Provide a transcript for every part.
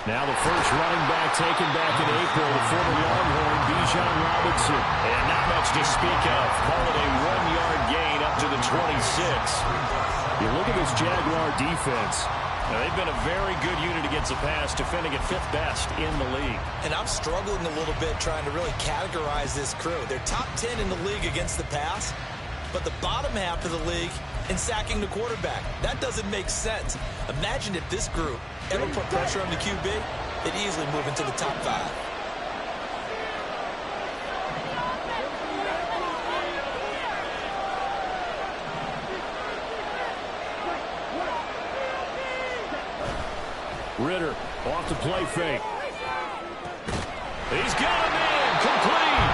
Now the first running back taken back in April, the former Longhorn, Bijan Robinson. And not much to speak of. Call it a 1-yard gain up to the 26. You look at this Jaguar defense. Now, they've been a very good unit against the pass, defending at 5th best in the league. And I'm struggling a little bit trying to really categorize this crew. They're top 10 in the league against the pass, but the bottom half of the league in sacking the quarterback. That doesn't make sense. Imagine if this group ever put pressure on the QB, they'd easily move into the top 5. Ritter off the play fake. He's got him in, complete.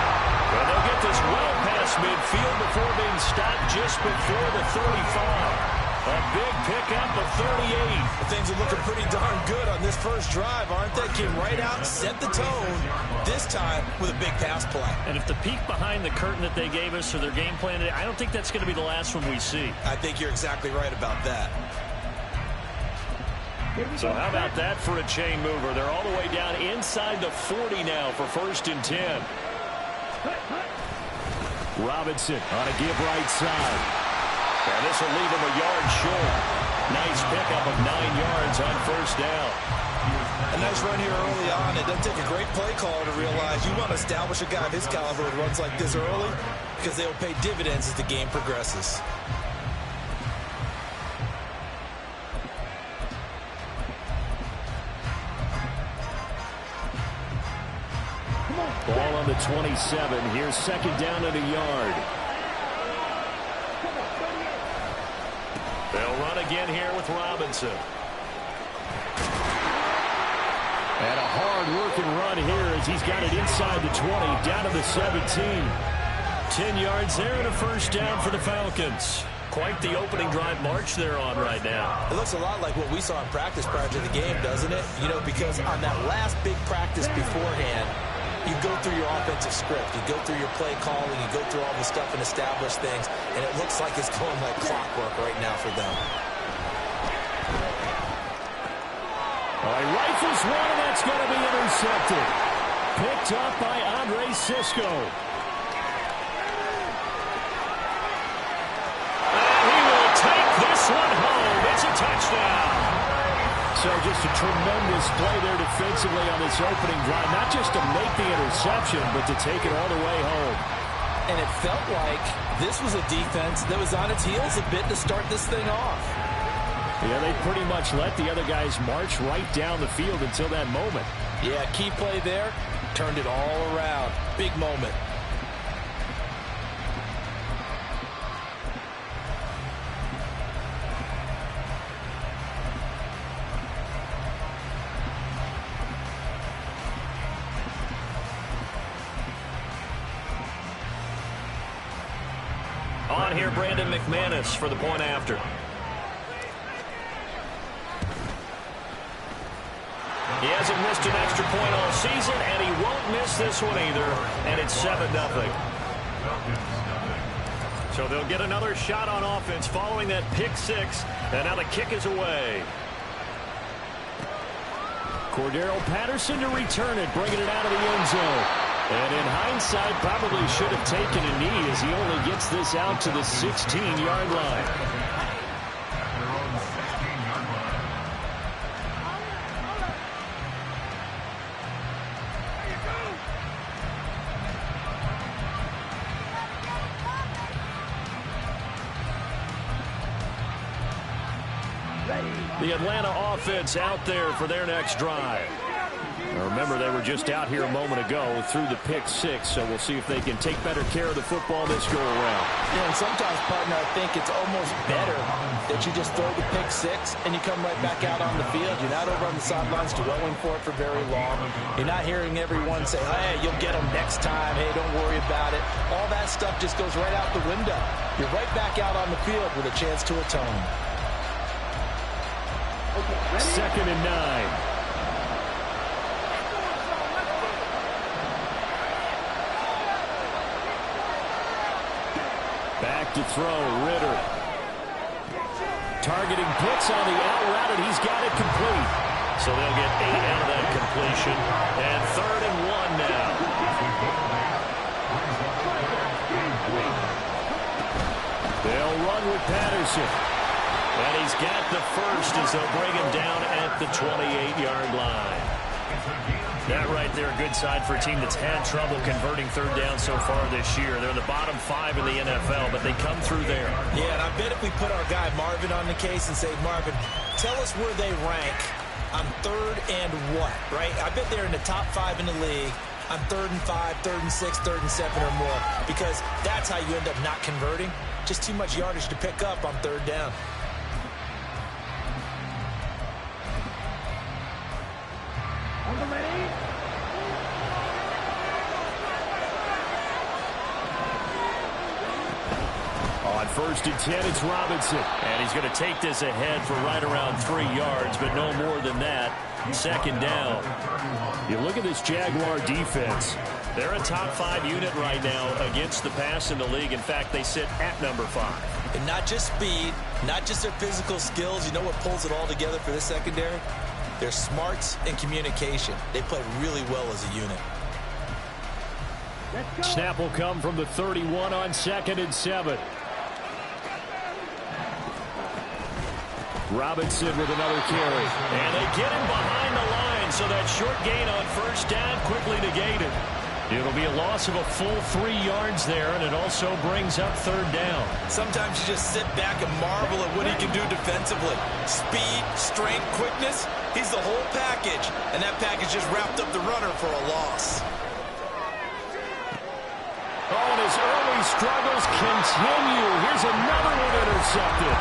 And they'll get this well past midfield before being stopped just before the 35. A big pickup of 38. Things are looking pretty darn good on this first drive, aren't they? Came right out, set the tone, this time with a big pass play. And if the peek behind the curtain that they gave us or their game plan, I don't think that's going to be the last one we see. I think you're exactly right about that. So how about that for a chain mover? They're all the way down inside the 40 now for 1st and 10. Robinson on a give right side. And this will leave him a yard short. Nice pickup of 9 yards on 1st down. A nice run here early on. It doesn't take a great play caller to realize you want to establish a guy of his caliber who runs like this early because they will pay dividends as the game progresses. Ball on the 27. Here's 2nd down and a yard. They'll run again here with Robinson. And a hard-working run here as he's got it inside the 20, down to the 17. 10 yards there and a 1st down for the Falcons. Quite the opening drive march they're on right now. It looks a lot like what we saw in practice prior to the game, doesn't it? You know, because on that last big practice beforehand, you go through your offensive script, you go through your play calling, you go through all the stuff and establish things, and it looks like it's going like clockwork right now for them. He rifles one, and that's going to be intercepted. Picked up by Andre Sisco. And he will take this one home. It's a touchdown. So just a tremendous play there defensively on this opening drive. Not just to make the interception, but to take it all the way home. And it felt like this was a defense that was on its heels a bit to start this thing off. Yeah, they pretty much let the other guys march right down the field until that moment. Yeah, key play there. Turned it all around. Big moment. On here, Brandon McManus for the point after. He hasn't missed an extra point all season, and he won't miss this one either, and it's 7-0. So they'll get another shot on offense following that pick 6, and now the kick is away. Cordero Patterson to return it, bringing it out of the end zone. And in hindsight, probably should have taken a knee as he only gets this out to the 16-yard line. The Atlanta offense out there for their next drive. Now remember, they were just out here a moment ago through the pick 6, so we'll see if they can take better care of the football this go-around. Yeah, and sometimes, partner, I think it's almost better that you just throw the pick 6 and you come right back out on the field. You're not over on the sidelines dwelling for it for very long. You're not hearing everyone say, hey, you'll get them next time. Hey, don't worry about it. All that stuff just goes right out the window. You're right back out on the field with a chance to atone. 2nd and 9. Back to throw, Ritter. Targeting blitz on the out route, and he's got it complete. So they'll get 8 out of that completion. And 3rd and 1 now. They'll run with Patterson. And he's got the first as they'll bring him down at the 28-yard line. That right there, a good sign for a team that's had trouble converting 3rd down so far this year. They're in the bottom 5 in the NFL, but they come through there. Yeah, and I bet if we put our guy Marvin on the case and say, Marvin, tell us where they rank on 3rd and what, right? I bet they're in the top 5 in the league on 3rd and 5, 3rd and 6, 3rd and 7 or more, because that's how you end up not converting. Just too much yardage to pick up on 3rd down. On 1st and 10, it's Robinson. And he's going to take this ahead for right around 3 yards, but no more than that. 2nd down. You look at this Jaguar defense. They're a top 5 unit right now against the pass in the league. In fact, they sit at number 5. And not just speed, not just their physical skills. You know what pulls it all together for this secondary? Their smarts and communication. They play really well as a unit. Snap will come from the 31 on 2nd and 7. Robinson with another carry. And they get him behind the line, so that short gain on 1st down quickly negated. It'll be a loss of a full 3 yards there, and it also brings up 3rd down. Sometimes you just sit back and marvel at what he can do defensively. Speed, strength, quickness, he's the whole package. And that package just wrapped up the runner for a loss. Oh, and his early struggles continue. Here's another one intercepted.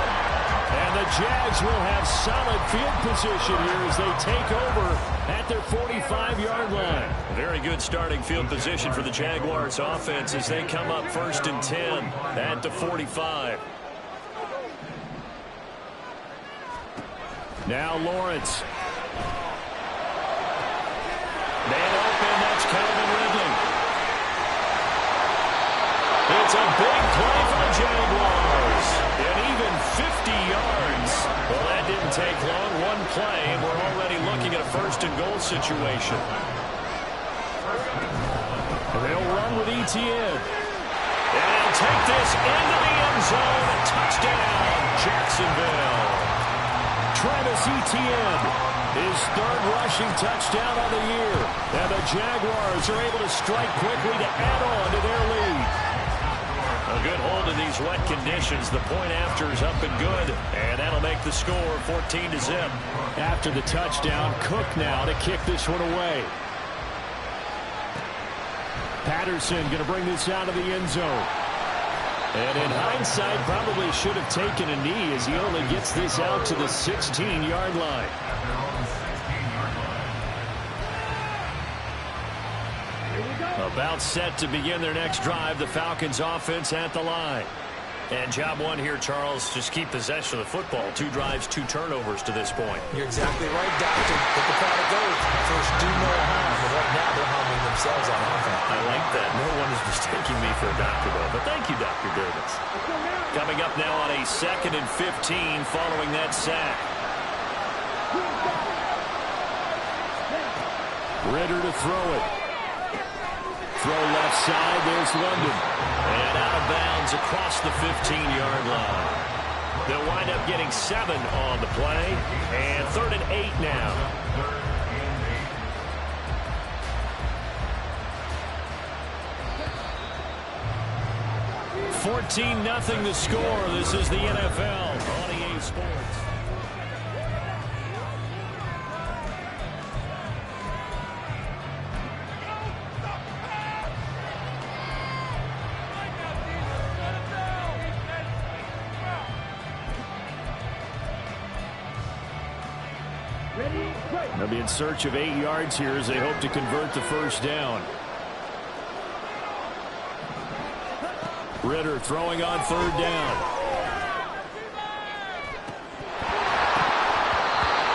And the Jags will have solid field position here as they take over at their 45-yard line. Very good starting field position for the Jaguars offense as they come up 1st and 10 at the 45. Now Lawrence. Man open, that's Calvin Ridley. It's a big play for the Jaguars. And even 50 yards. Well, that didn't take long. One play, and we're already looking at a 1st and goal situation. And they'll run with Etienne. And they'll take this into the end zone. Touchdown, Jacksonville. Travis Etienne, his 3rd rushing touchdown on the year. And the Jaguars are able to strike quickly to add on to their lead. A good hold in these wet conditions. The point after is up and good. And that'll make the score 14-0. After the touchdown, Cook now to kick this one away. Patterson going to bring this out of the end zone. And in hindsight, probably should have taken a knee as he only gets this out to the 16-yard line. About set to begin their next drive. The Falcons offense at the line. And job one here, Charles, just keep possession of the football. 2 drives, 2 turnovers to this point. You're exactly right, Doctor. Let the product go. First, do no harm. But right now, they're harming themselves on offense. I like that. No one is mistaking me for a doctor, though. But thank you, Dr. Davis. Coming up now on a 2nd and 15 following that sack. Ritter to throw it. Throw left side, there's London. And out of bounds across the 15-yard line. They'll wind up getting 7 on the play. And 3rd and 8 now. $14-0 the score. This is the NFL on EA Sports. They'll be in search of 8 yards here as they hope to convert the 1st down. Ritter throwing on 3rd down.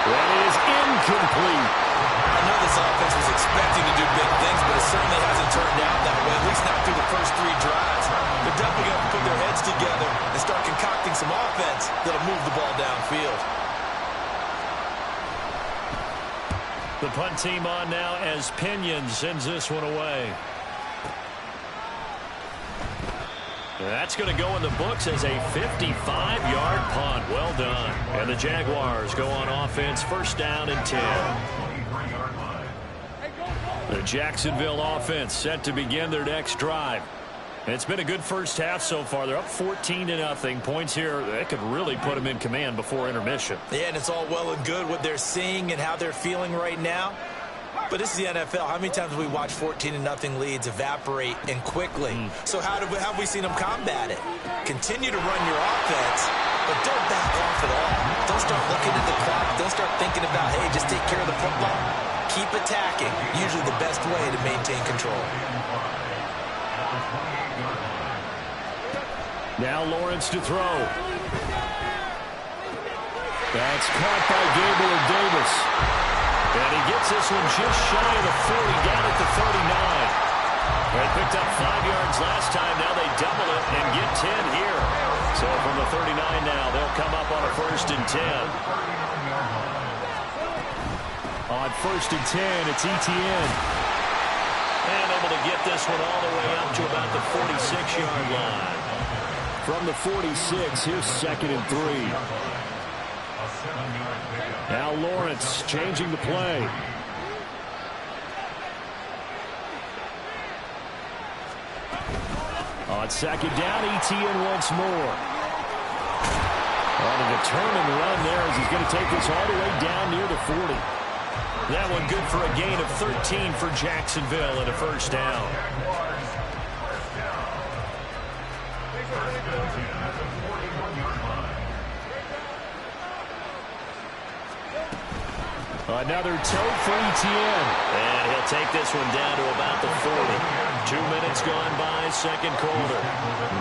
That is incomplete. I know this offense was expecting to do big things, but it certainly hasn't turned out that way, at least not through the first 3 drives. They're definitely going to put their heads together and start concocting some offense that'll move the ball downfield. The punt team on now as Pinion sends this one away. That's going to go in the books as a 55-yard punt. Well done. And the Jaguars go on offense, first down and 10. The Jacksonville offense set to begin their next drive. It's been a good first half so far. They're up 14-0. Points here, that could really put them in command before intermission. Yeah, and it's all well and good what they're seeing and how they're feeling right now. But this is the NFL. How many times have we watched 14-0 leads evaporate and quickly? So how have we seen them combat it? Continue to run your offense, but don't back off at all. Don't start looking at the clock. Don't start thinking about, hey, just take care of the football. Keep attacking. Usually the best way to maintain control. Now Lawrence to throw. That's caught by Gabriel Davis. And he gets this one just shy of the 40, down at the 39. They picked up 5 yards last time. Now they double it and get 10 here. So from the 39 now, they'll come up on a 1st and 10. On 1st and 10, it's Etienne. And able to get this one all the way up to about the 46-yard line. From the 46, here's 2nd and 3. Now Lawrence changing the play. On 2nd down, Etienne once more. On a determined run there as he's going to take this all the way down near the 40. That one good for a gain of 13 for Jacksonville and a 1st down. Another toe for Etienne. And he'll take this one down to about the 40. 2 minutes gone by, 2nd quarter.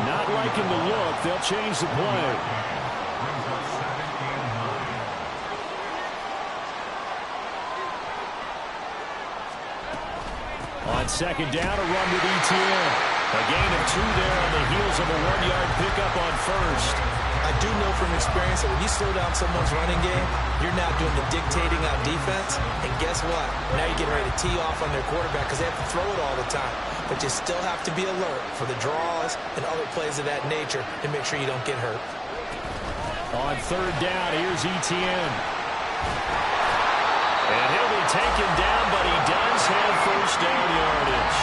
Not liking the look. They'll change the play. On 2nd down, a run with Etienne. A gain of 2 there on the heels of a 1-yard pickup on 1st. I do know from experience that when you slow down someone's running game, you're now doing the dictating on defense. And guess what? Now you're getting ready to tee off on their quarterback because they have to throw it all the time. But you still have to be alert for the draws and other plays of that nature and make sure you don't get hurt. On 3rd down, here's Etienne. And he'll be taken down, but he does have 1st down yardage.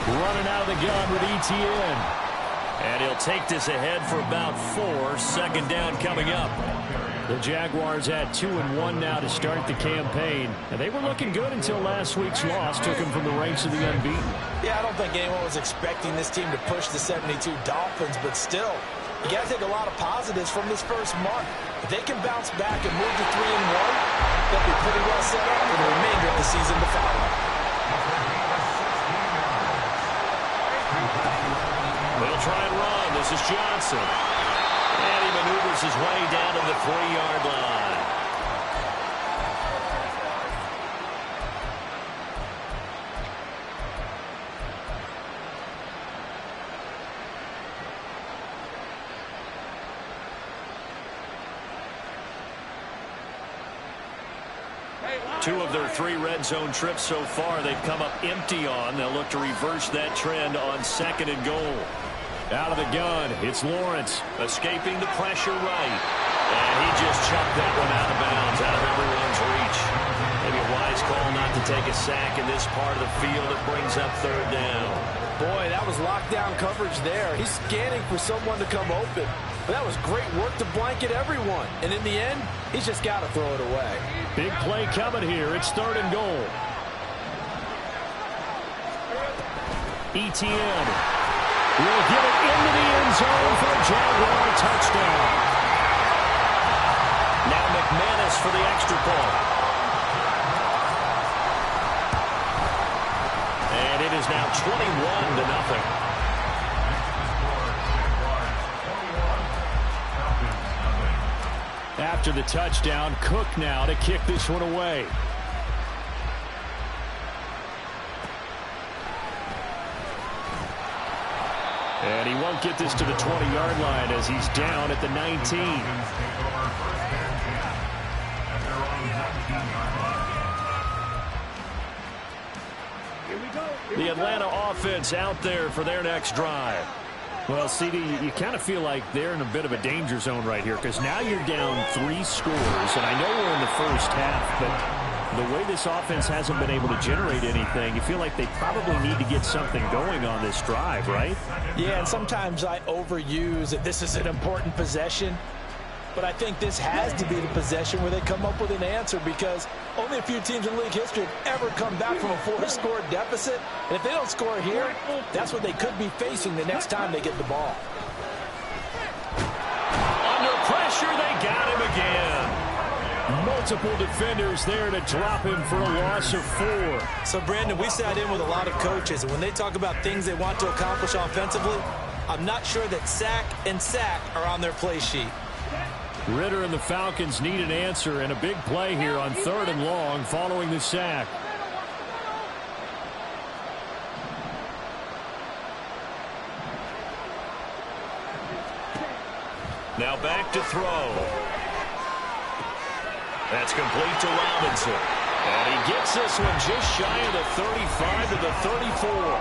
Running out of the gun with Etienne. And he'll take this ahead for about 4. 2nd down coming up. The Jaguars had 2-1 now to start the campaign. And they were looking good until last week's loss took them from the ranks of the unbeaten. Yeah, I don't think anyone was expecting this team to push the 72 Dolphins, but still, you got to take a lot of positives from this first month. If they can bounce back and move to 3-1, they'll be pretty well set up for the remainder of the season to follow. They'll try and run. This is Johnson. And he maneuvers his way down to the 3-yard line. Two of their 3 red zone trips so far, they've come up empty on. They'll look to reverse that trend on 2nd and goal. Out of the gun, it's Lawrence escaping the pressure right. And he just chucked that one out of bounds, out of everyone's reach. Maybe a wise call not to take a sack in this part of the field. It brings up 3rd down. Boy, that was lockdown coverage there. He's scanning for someone to come open. But that was great work to blanket everyone. And in the end, he's just got to throw it away. Big play coming here. It's 3rd and goal. Etienne will get it into the end zone for a Jaguar touchdown. Now McManus for the extra point. And it is now 21-0. after the touchdown. Cook now to kick this one away. And he won't get this to the 20-yard line as he's down at the 19. The Atlanta offense out there for their next drive. Well, CD, you kind of feel like they're in a bit of a danger zone right here because now you're down 3 scores, and I know we're in the first half, but the way this offense hasn't been able to generate anything, you feel like they probably need to get something going on this drive, right? Yeah, and sometimes I overuse that this is an important possession, but I think this has to be the possession where they come up with an answer because only a few teams in league history have ever come back from a 4-score deficit. And if they don't score here, that's what they could be facing the next time they get the ball. Under pressure, they got him again. Multiple defenders there to drop him for a loss of 4. So, Brandon, we sat in with a lot of coaches, and when they talk about things they want to accomplish offensively, I'm not sure that sack and sack are on their play sheet. Ritter and the Falcons need an answer and a big play here on 3rd and long following the sack. Now back to throw. That's complete to Robinson. And he gets this one just shy of the 35 to the 34.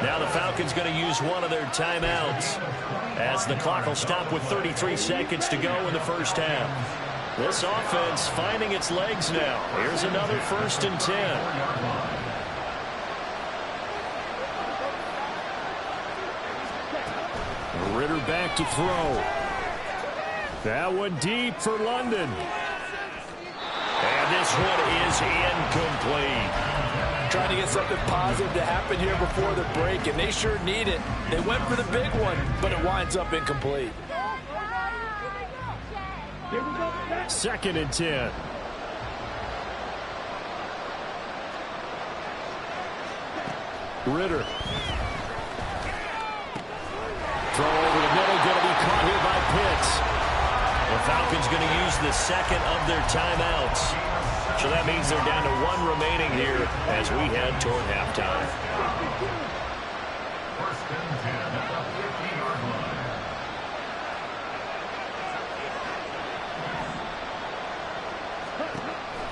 Now the Falcons going to use one of their timeouts as the clock will stop with 33 seconds to go in the first half. This offense finding its legs now. Here's another 1st and 10. Ritter back to throw. That one deep for London. And this one is incomplete. Trying to get something positive to happen here before the break, and they sure need it. They went for the big one, but it winds up incomplete. 2nd and 10. Ritter. Throw over the middle, going to be caught here by Pitts. The Falcons going to use the 2nd of their timeouts. So that means they're down to 1 remaining here as we head toward halftime.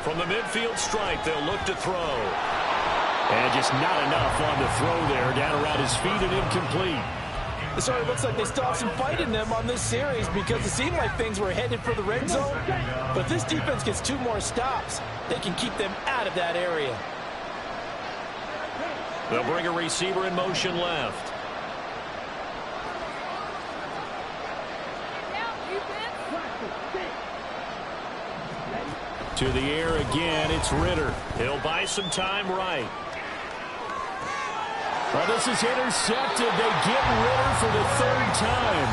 From the midfield stripe, they'll look to throw. And just not enough on the throw there. Down around his feet and incomplete. It already looks like they still have some fight in them on this series because it seemed like things were headed for the red zone. But if this defense gets 2 more stops, they can keep them out of that area. They'll bring a receiver in motion left. To the air again, it's Ritter. He'll buy some time right. Well, this is intercepted. They get Ritter for the 3rd time.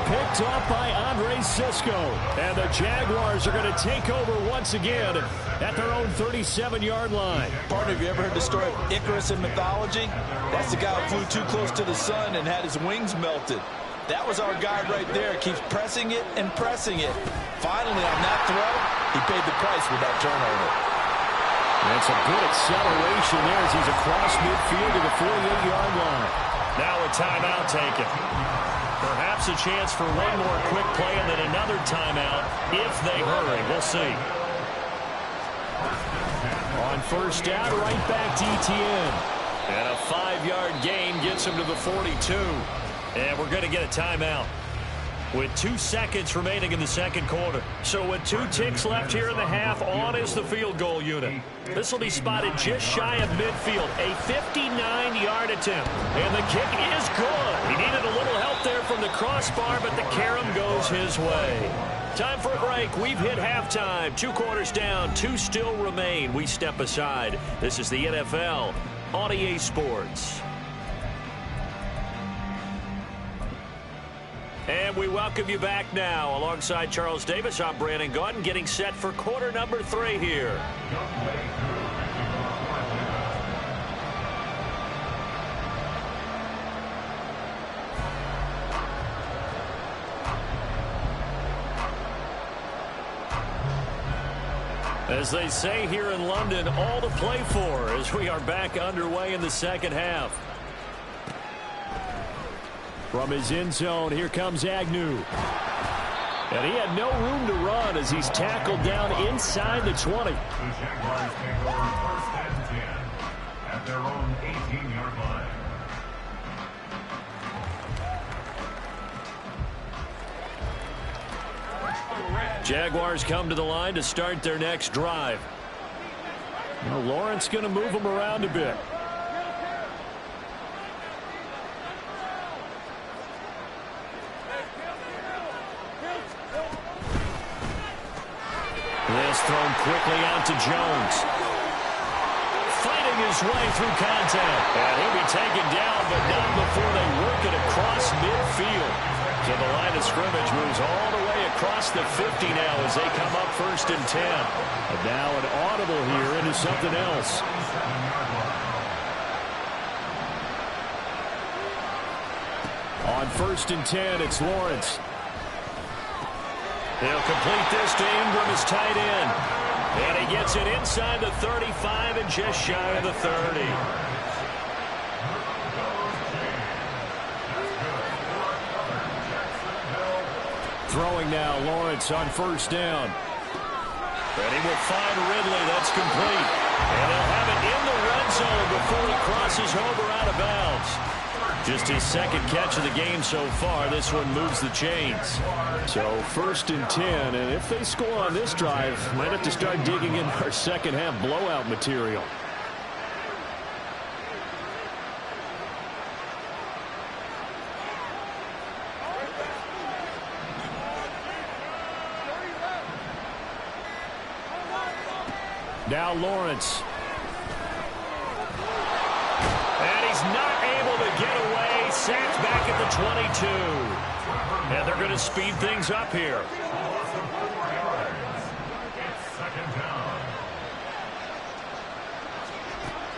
Picked up by Andre Cisco. And the Jaguars are going to take over once again at their own 37-yard line. Partner, have you ever heard the story of Icarus in mythology? That's the guy who flew too close to the sun and had his wings melted. That was our guy right there. Keeps pressing it and pressing it. Finally, on that throw, he paid the price with that turnover. That's a good acceleration there as he's across midfield to the 48-yard line. Now a timeout taken. Perhaps a chance for one more quick play and then another timeout if they hurry. We'll see. On 1st down, right back to Etienne. And a 5-yard gain gets him to the 42. And we're going to get a timeout with 2 seconds remaining in the 2nd quarter. So with 2 ticks left here in the half, on is the field goal unit. This will be spotted just shy of midfield. A 59-yard attempt. And the kick is good. He needed a little help there from the crossbar, but the carom goes his way. Time for a break. We've hit halftime. 2 quarters down. 2 still remain. We step aside. This is the NFL on EA Sports. And we welcome you back now. Alongside Charles Davis, I'm Brandon Gaudin, getting set for quarter number 3 here. As they say here in London, all to play for as we are back underway in the second half. From his end zone, here comes Agnew. And he had no room to run as he's tackled down inside the 20. The Jaguars take over first and 10 at their own 18-yard line. Jaguars come to the line to start their next drive. Now Lawrence going to move them around a bit. This thrown quickly out to Jones. Fighting his way through contact. And he'll be taken down, but not before they work it across midfield. So the line of scrimmage moves all the way across the 50 now as they come up first and 10. And now an audible here into something else. On first and 10, it's Lawrence. He'll complete this to Ingram as tight end. And he gets it inside the 35 and just shy of the 30. Throwing now, Lawrence on first down. And he will find Ridley. That's complete. And they'll have it in the red zone before he crosses over out of bounds. Just his second catch of the game so far. This one moves the chains. So first and 10, and if they score on this drive, might have to start digging in our second half blowout material. Now Lawrence. And he's not able to get away. Sacked back at the 22. And they're going to speed things up here.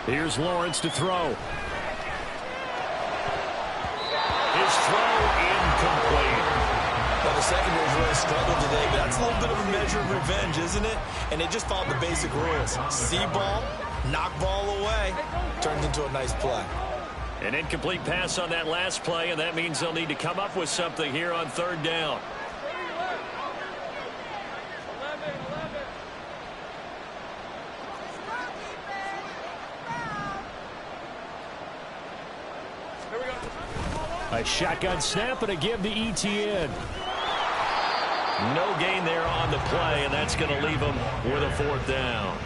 Here's Lawrence to throw. His throw incomplete. Well, the secondary's really struggled today, but that's a little bit of a measure of revenge, isn't it? And they just followed the basic rules. See ball, knock ball away, turns into a nice play. An incomplete pass on that last play, and that means they'll need to come up with something here on third down. A shotgun snap and a give to ETN. No gain there on the play, and that's going to leave them with a fourth down.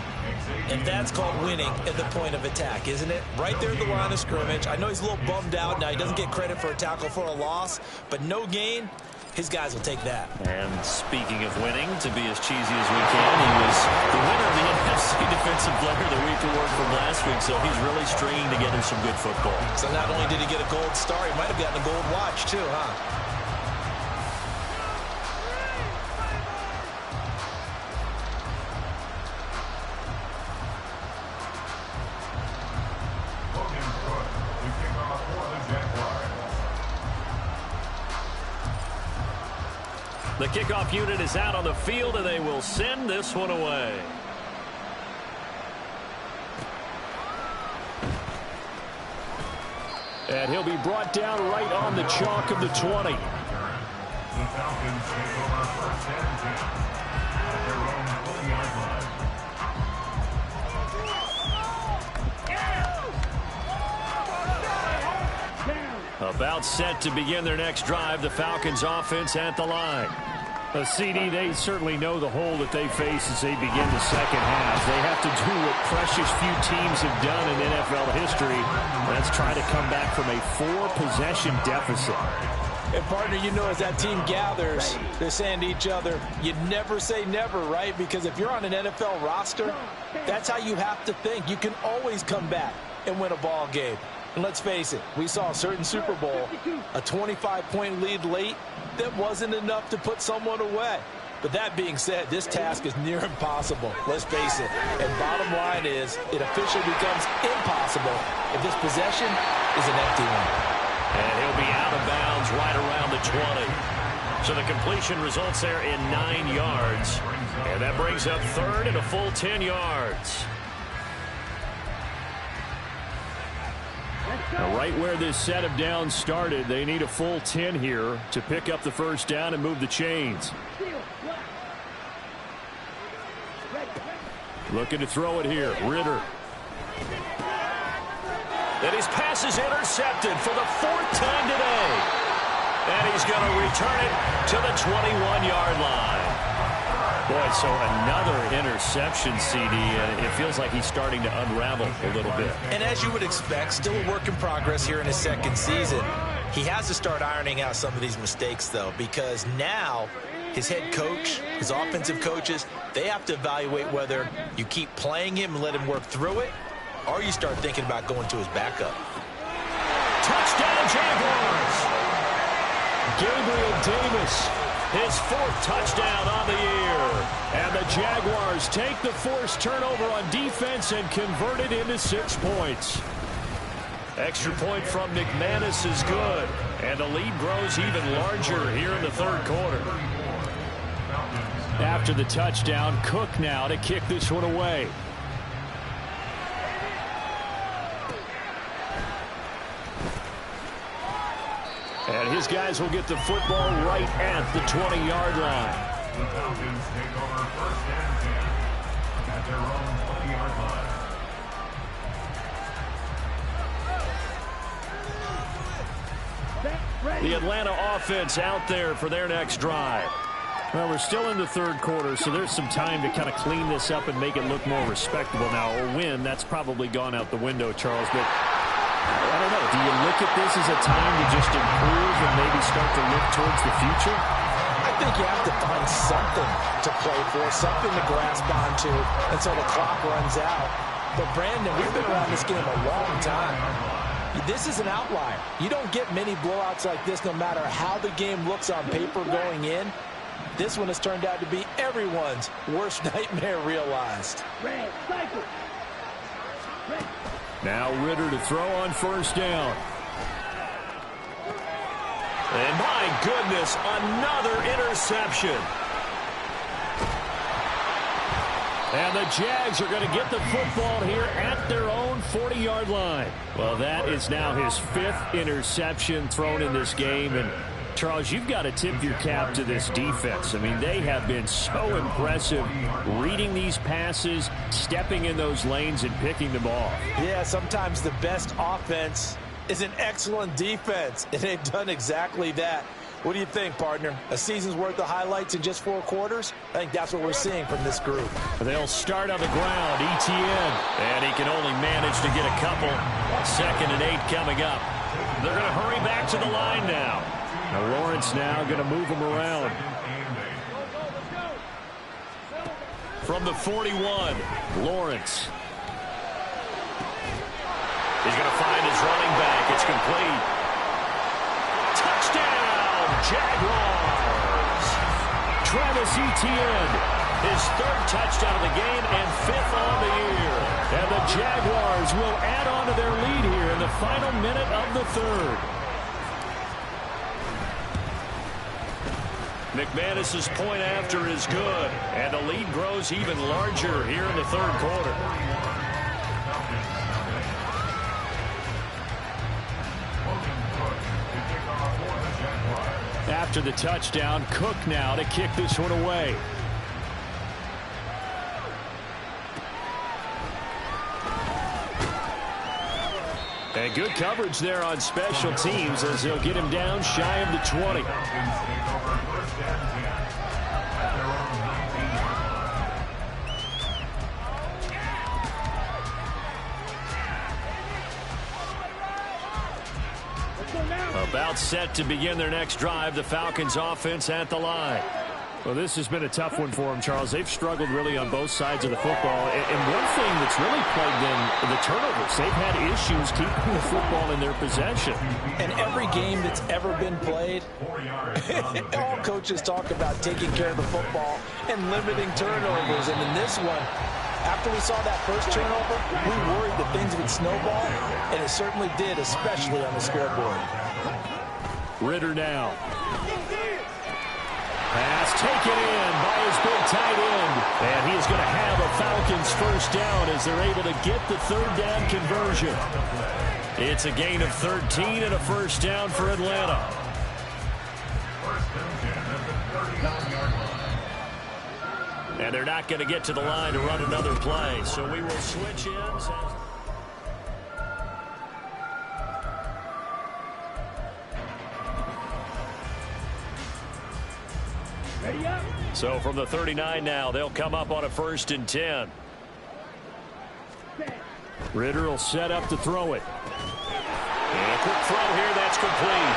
And that's called winning at the point of attack, isn't it? Right there at the line of scrimmage. I know he's a little bummed out now. He doesn't get credit for a tackle for a loss, but no gain, his guys will take that. And speaking of winning, to be as cheesy as we can, he was the winner of the NFC Defensive Player of the Week award from last week, so he's really stringing together some good football. So not only did he get a gold star, he might have gotten a gold watch too, huh? The kickoff unit is out on the field, and they will send this one away. And he'll be brought down right on the chalk of the 20. The Falcons take over first and 10 at their own 40-yard line. About set to begin their next drive, the Falcons offense at the line. CD, they certainly know the hole that they face as they begin the second half. They have to do what precious few teams have done in NFL history. That's try to come back from a 4-possession deficit. And partner, you know, as that team gathers, they're saying to each other, you never say never, right? Because if you're on an NFL roster, that's how you have to think. You can always come back and win a ball game. And let's face it, we saw a certain Super Bowl, a 25-point lead late that wasn't enough to put someone away. But that being said, this task is near impossible. Let's face it. And bottom line is, it officially becomes impossible if this possession is an empty one. And he'll be out of bounds right around the 20. So the completion results there in 9 yards. And that brings up third and a full 10 yards. Now, right where this set of downs started, they need a full 10 here to pick up the first down and move the chains. Looking to throw it here. Ritter. And his pass is intercepted for the 4th time today. And he's going to return it to the 21-yard line. Boy, so another interception, CD, and it feels like he's starting to unravel a little bit. And as you would expect, still a work in progress here in his second season. He has to start ironing out some of these mistakes, though, because now his head coach, his offensive coaches, they have to evaluate whether you keep playing him and let him work through it, or you start thinking about going to his backup. Touchdown, Jaguars! Gabriel Davis, his 4th touchdown on the year. And the Jaguars take the forced turnover on defense and convert it into 6 points. Extra point from McManus is good. And the lead grows even larger here in the 3rd quarter. After the touchdown, Cook now to kick this one away. And his guys will get the football right at the 20-yard line. The Falcons take over 1st and 10 at their own 20-yard line. The Atlanta offense out there for their next drive. Well, we're still in the 3rd quarter, so there's some time to kind of clean this up and make it look more respectable. Now, a win, that's probably gone out the window, Charles, but I don't know. Do you look at this as a time to just improve and maybe start to look towards the future? I think you have to find something to play for, something to grasp onto until the clock runs out. But, Brandon, we've been around this game a long time. This is an outlier. You don't get many blowouts like this no matter how the game looks on paper going in. This one has turned out to be everyone's worst nightmare realized. Now Ritter to throw on 1st down. And my goodness, another interception. And the Jags are going to get the football here at their own 40-yard line. Well, that is now his 5th interception thrown in this game. And Charles, you've got to tip your cap to this defense. I mean, they have been so impressive reading these passes, stepping in those lanes, and picking them off. Yeah, sometimes the best offense is an excellent defense, and they've done exactly that. What do you think, partner? A season's worth of highlights in just 4 quarters? I think that's what we're seeing from this group. They'll start on the ground, ETN, and he can only manage to get a couple. 2nd and 8 coming up. They're going to hurry back to the line now. Now Lawrence now going to move him around. From the 41, Lawrence. He's going to find his running back. It's complete. Touchdown, Jaguars. Travis Etienne, his 3rd touchdown of the game and 5th on the year. And the Jaguars will add on to their lead here in the final minute of the 3rd. McManus's point after is good, and the lead grows even larger here in the 3rd quarter. After the touchdown, Cook now to kick this one away. And good coverage there on special teams as they'll get him down shy of the 20. About set to begin their next drive, the Falcons offense at the line. Well, this has been a tough one for them, Charles. They've struggled really on both sides of the football. And one thing that's really plagued them, the turnovers. They've had issues keeping the football in their possession. And every game that's ever been played, all coaches talk about taking care of the football and limiting turnovers. And in this one, after we saw that first turnover, we worried that things would snowball, and it certainly did, especially on the scoreboard. Ritter now. Pass taken in by his big tight end. And he is going to have a Falcons first down as they're able to get the third down conversion. It's a gain of 13 and a first down for Atlanta. And they're not going to get to the line to run another play. So we will switch ends. So from the 39 now, they'll come up on a 1st and 10. Ritter will set up to throw it. And a quick throw here, that's complete.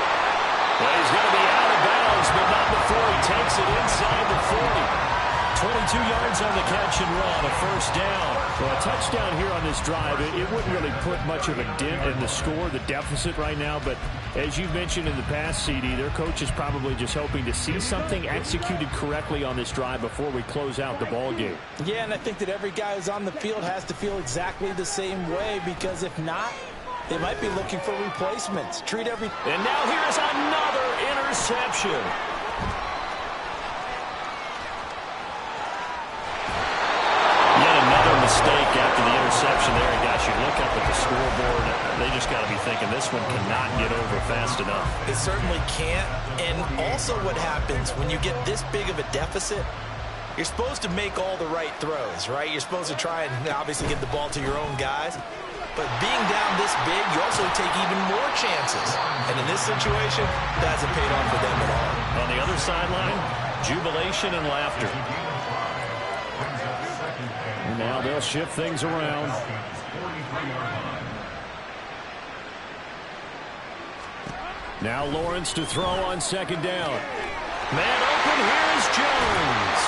Well, he's going to be out of bounds, but not before he takes it inside the 40. 22 yards on the catch and run, a first down. Well, a touchdown here on this drive, it wouldn't really put much of a dent in the score, the deficit right now. But as you mentioned in the past, CD, their coach is probably just hoping to see something executed correctly on this drive before we close out the ball game. Yeah, and I think that every guy who's on the field has to feel exactly the same way, because if not, they might be looking for replacements. Treat every... And now here's another interception. Mistake after the interception there. Gosh, you look up at the scoreboard. They just got to be thinking this one cannot get over fast enough. It certainly can't. And also what happens when you get this big of a deficit, you're supposed to make all the right throws, right? You're supposed to try and obviously get the ball to your own guys. But being down this big, you also take even more chances. And in this situation, that hasn't paid off for them at all. On the other sideline, jubilation and laughter. Now they'll shift things around. Now Lawrence to throw on 2nd down. Man open, here's Jones.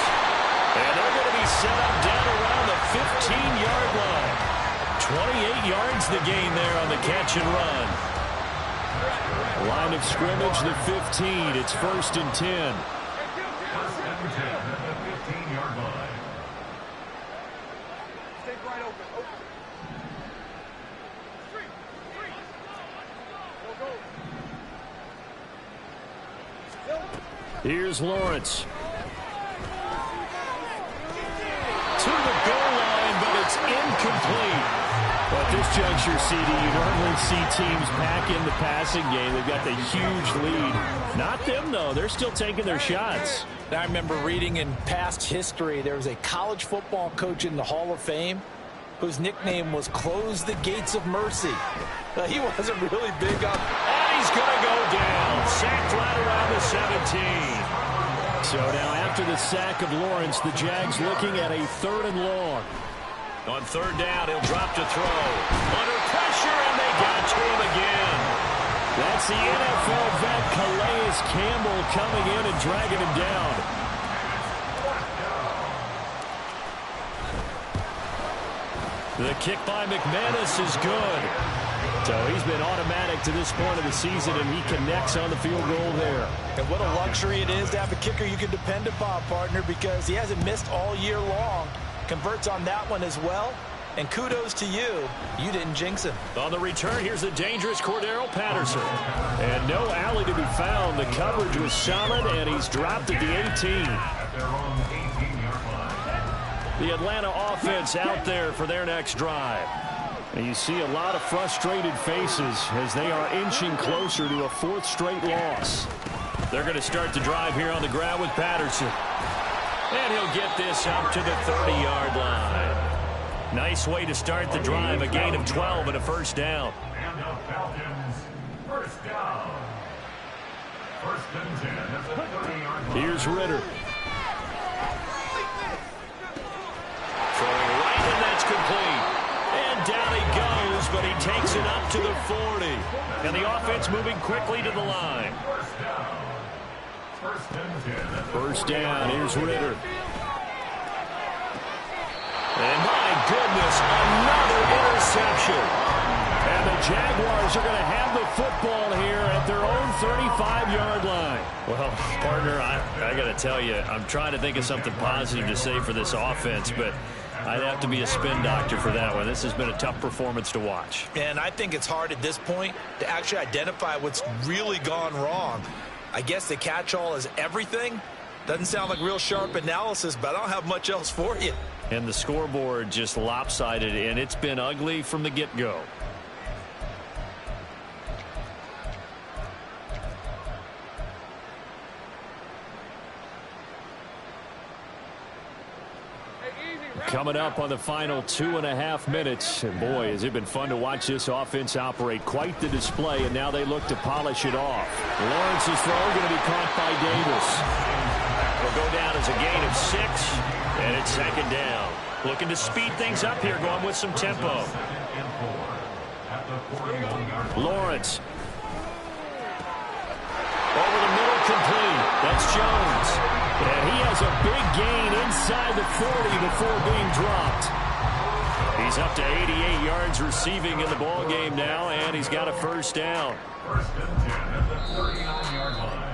And they're going to be set up down around the 15-yard line. 28 yards the gain there on the catch and run. Line of scrimmage, the 15. It's 1st and 10. Here's Lawrence. To the goal line, but it's incomplete. Well, at this juncture, CD, you normally see teams pack in the passing game. They've got the huge lead. Not them, though. They're still taking their shots. I remember reading in past history, there was a college football coach in the Hall of Fame whose nickname was Close the Gates of Mercy. He wasn't really big on... And he's going to go down. Sacked right around the 17. So now after the sack of Lawrence, the Jags looking at a 3rd and long. On 3rd down, he'll drop to throw. Under pressure, and they got to him again. That's the NFL vet Calais Campbell coming in and dragging him down. The kick by McManus is good. So he's been automatic to this point of the season, and he connects on the field goal there. And what a luxury it is to have a kicker you can depend upon, partner, because he hasn't missed all year long. Converts on that one as well. And kudos to you. You didn't jinx him. On the return, here's the dangerous Cordero Patterson. And no alley to be found. The coverage was solid, and he's dropped at the 18. The Atlanta offense out there for their next drive. And you see a lot of frustrated faces as they are inching closer to a 4th straight loss. They're going to start the drive here on the ground with Patterson. And he'll get this up to the 30-yard line. Nice way to start the drive, a gain of 12 and a first down. And the Falcons, first down. 1st and 10 at the 30-yard line. Here's Ritter. Throwing right, and that's complete. And down he goes, but he takes it up to the 40. And the offense moving quickly to the line. First down, here's Ritter. And my goodness, another interception. And the Jaguars are going to have the football here at their own 35-yard line. Well, partner, I got to tell you, I'm trying to think of something positive to say for this offense, but I'd have to be a spin doctor for that one. This has been a tough performance to watch. And I think it's hard at this point to actually identify what's really gone wrong. I guess the catch-all is everything, Doesn't sound like real sharp analysis, but I don't have much else for you. And the scoreboard just lopsided, and it's been ugly from the get-go. Coming up on the final 2.5 minutes. And boy, has it been fun to watch this offense operate. Quite the display, and now they look to polish it off. Lawrence's throw going to be caught by Davis. Will go down as a gain of 6, and it's second down. Looking to speed things up here, going with some tempo. Lawrence. Over the middle, complete. That's Jones. And he has a big gain inside the 40 before being dropped. He's up to 88 yards receiving in the ball game now, and he's got a first down. First and 10 at the 39-yard line.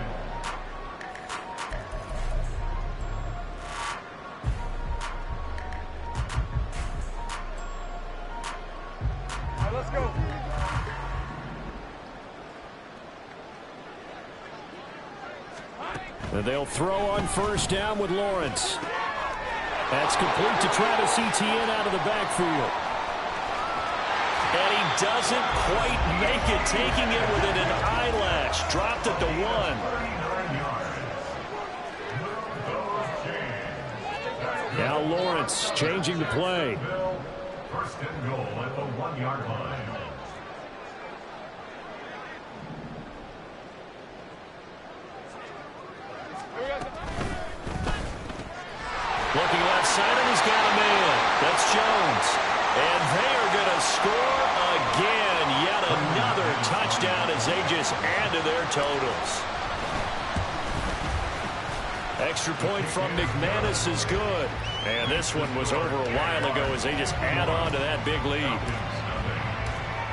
Let's go. And they'll throw on first down with Lawrence. That's complete to Travis Etienne out of the backfield. And he doesn't quite make it, taking it within an eyelash. Dropped at the 1. Now Lawrence changing the play. First and goal at the 1-yard line. Looking left side, and he's got a man. That's Jones. And they are going to score again. Yet another touchdown as they just add to their totals. Extra point from McManus is good. And this one was over a while ago as they just add on to that big lead.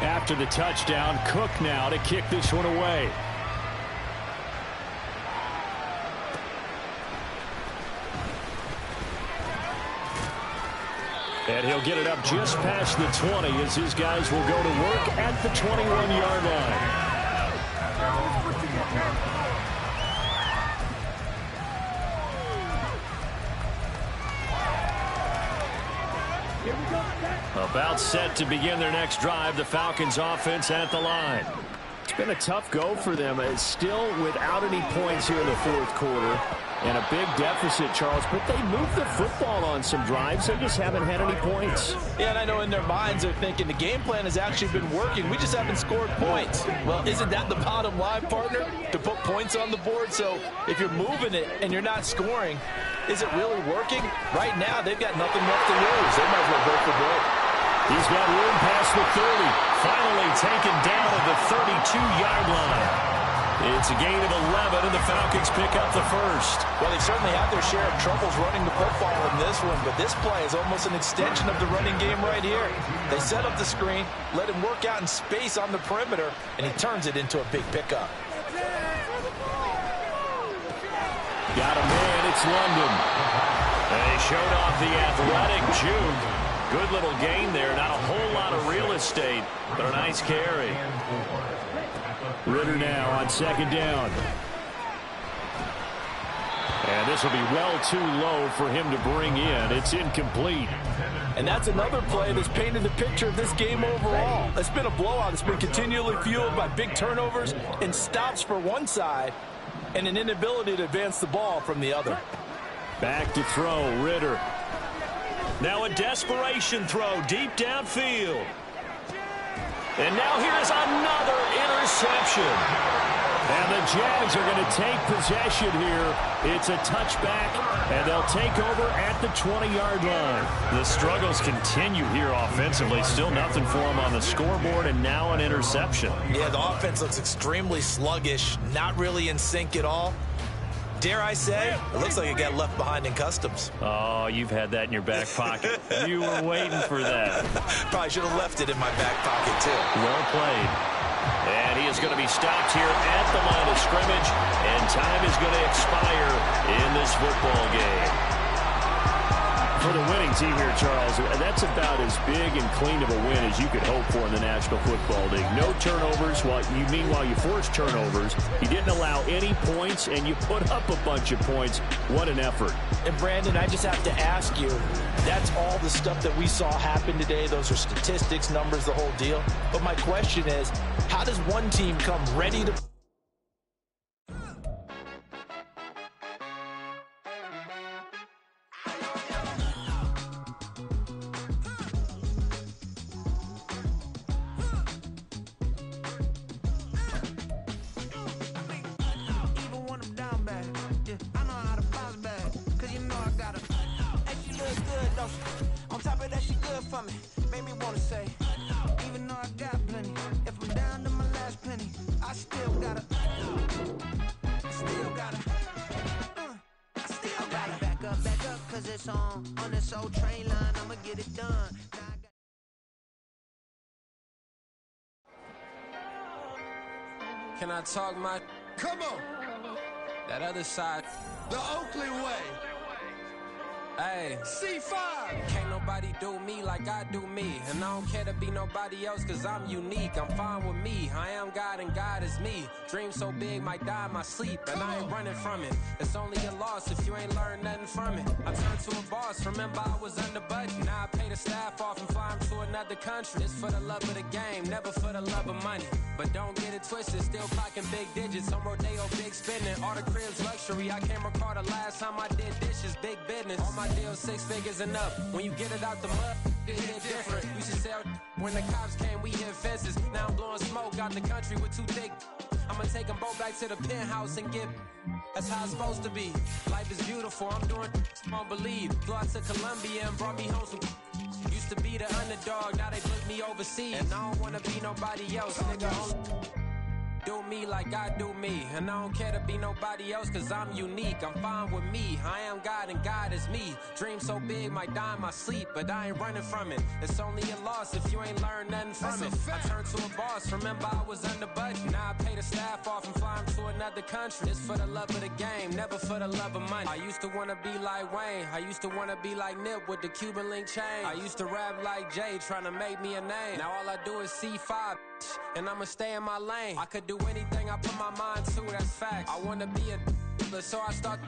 After the touchdown, Cook now to kick this one away. And he'll get it up just past the 20 as his guys will go to work at the 21-yard line. About set to begin their next drive, the Falcons offense at the line. It's been a tough go for them. It's still without any points here in the fourth quarter. And a big deficit, Charles, but they moved the football on some drives. They just haven't had any points. Yeah, and I know in their minds they're thinking the game plan has actually been working. We just haven't scored points. Well, isn't that the bottom line, partner? To put points on the board? So if you're moving it and you're not scoring, is it really working? Right now, they've got nothing left to lose. They might as well go for broke. He's got room past the 30. Finally taken down at the 32-yard line. It's a gain of 11, and the Falcons pick up the first. Well, they certainly had their share of troubles running the football in this one, but this play is almost an extension of the running game right here. They set up the screen, let him work out in space on the perimeter, and he turns it into a big pickup. Got a man, it's London. And he showed off the athletic juke. Good little gain there, not a whole lot of real estate, but a nice carry. Ritter now on second down. And this will be well too low for him to bring in. It's incomplete. And that's another play that's painted the picture of this game overall. It's been a blowout. It's been continually fueled by big turnovers and stops for one side and an inability to advance the ball from the other. Back to throw, Ritter. Now a desperation throw deep downfield. And now here's another interception. And the Jags are going to take possession here. It's a touchback, and they'll take over at the 20-yard line. The struggles continue here offensively. Still nothing for them on the scoreboard, and now an interception. Yeah, the offense looks extremely sluggish, not really in sync at all. Dare I say, it looks like it got left behind in customs. Oh, you've had that in your back pocket. You were waiting for that. Probably should have left it in my back pocket, too. Well played. And he is going to be stopped here at the line of scrimmage, and time is going to expire in this football game. For the winning team here, Charles, that's about as big and clean of a win as you could hope for in the National Football League. No turnovers. Meanwhile, you forced turnovers. You didn't allow any points, and you put up a bunch of points. What an effort. And, Brandon, I just have to ask you, that's all the stuff that we saw happen today. Those are statistics, numbers, the whole deal. But my question is, how does one team come ready to... On top of that, she good for me. Made me wanna say, even though I got plenty, if I'm down to my last penny, I still gotta back up, cause it's on this old train line, I'ma get it done. Can I talk my... Come on! That other side. The Oakley way. Hey, C5. Can't nobody do me like I do me. And I don't care to be nobody else cause I'm unique. I'm fine with me. I am God and God is me. Dream so big might die in my sleep. And I ain't running from it. It's only a loss if you ain't learned nothing from it. I turned to a boss. Remember I was under budget. Now I pay the staff off and fly them to another country. It's for the love of the game, never for the love of money. But don't get it twisted, still clocking big digits. On Rodeo, big spending. All the cribs luxury. I can't recall the last time I did dishes. Big business. All my deals 6 figures and up. When you get it out the mud, it hit different. We should sell when the cops came, we hit fences. Now I'm blowing smoke out the country with 2 thick. I'ma take them both back to the penthouse and get. That's how it's supposed to be. Life is beautiful, I'm doing won't believe. Flew out to Colombia and brought me home some. Used to be the underdog, now they put me overseas. And I don't wanna be nobody else, nigga. Do me like I do me. And I don't care to be nobody else cause I'm unique. I'm fine with me. I am God and God is me. Dream so big might die in my sleep, but I ain't running from it. It's only a loss if you ain't learned nothing from it. I turned to a boss. Remember I was under budget. Now I pay the staff off and fly them to another country. It's for the love of the game, never for the love of money. I used to wanna be like Wayne. I used to wanna be like Nip with the Cuban link chain. I used to rap like Jay trying to make me a name. Now all I do is C5 and I'ma stay in my lane. I could do anything I put my mind to, that's fact. I wanna be a so I start.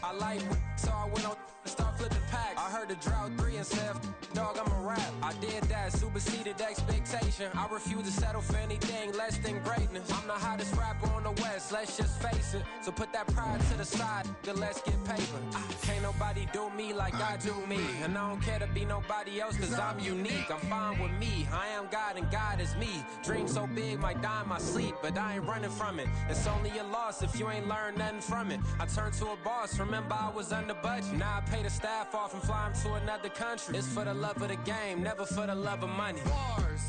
I like so I went on and start flipping packs. I heard the drought 3 and said, dog, I'm a rap. I did that, superseded expectation. I refuse to settle for anything less than greatness. I'm the hottest rapper on the West, let's just face it. So put that pride to the side, then let's get paper. Can't nobody do me like I do me. And I don't care to be nobody else cause I'm unique. I'm fine with me, I am God and God is me. Dream so big might die in my sleep, but I ain't running from it. It's only a loss if you ain't learned nothing from it. I turned to a boss, remember I was under budget. Now I pay the staff off and fly them to another country. It's for the love of the game, never for the love of money. Bars.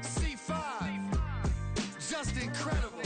C5. Just incredible.